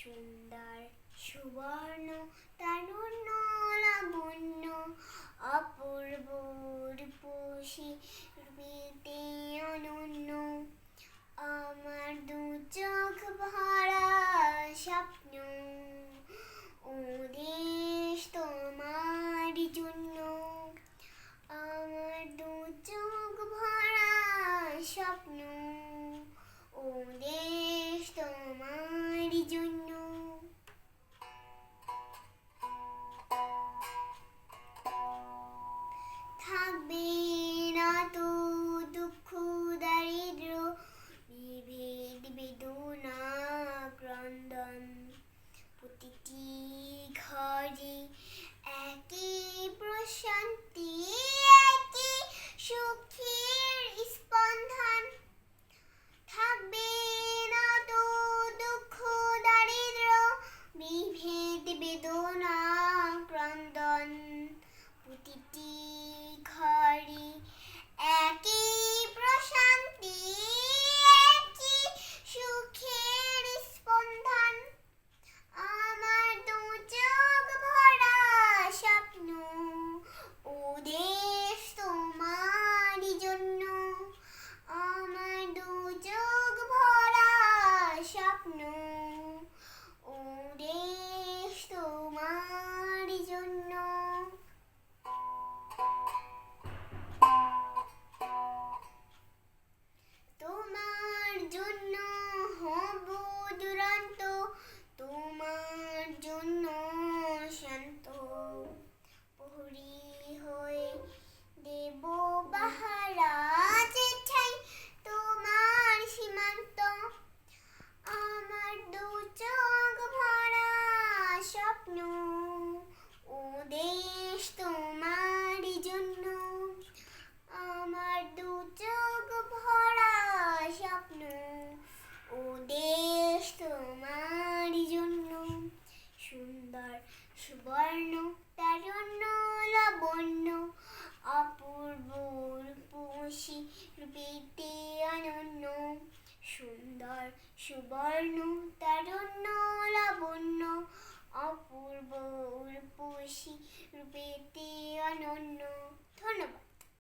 সুন্দর সুবর্ণ তারুণ্য লাবণ্য অপূর্ব রূপসী রূপেতে অনন্য। আমার দু চোখ ভরা স্বপ্ন, ও দেশ তোমার জন্য। আমার দু চোখ ভরা স্বপ্ন, ও দেশ তোমার জন্য। থাকবে না তো দুঃখ দারিদ্র, বিভেদ বেদনা ক্রন্দন। প্রতিটি ঘরে একই প্রশান্তি, একই সুখের স্পন্দন। থাকবে না তো দুঃখ দারিদ্র, বিভেদ বেদনা ক্রন্দন। প্রতিটি ঘরে একই প্রশান্তি, একই সুখের স্পন্দন। আমার দু চোখ ভরা স্বপ্ন, ও দেশ তোমার জন্য। আমার দু চোখ ভরা স্বপ্ন, ও দেশ তোমার জন্য। তোমার জন্য হব দুরন্ত, তোমার জন্য শান্ত। প্রহরী হয়ে দেব পাহারা, যেথায় তোমার সীমান্ত। আমার দু চোখ ভরা স্বপ্ন, ও দেশ তোমার জন্য। আমার দু চোখ ভরা স্বপ্ন, ও দেশ তোমার জন্য। সুন্দর সুবর্ণ তারুণ্য লাবণ্য অপূর্ব রূপসী রূপেতে অনন্য। সুন্দর সুবর্ণ তারুণ্য লাবণ্য অপূর্ব রূপসী রূপেতে অনন্য। ধন্যবাদ।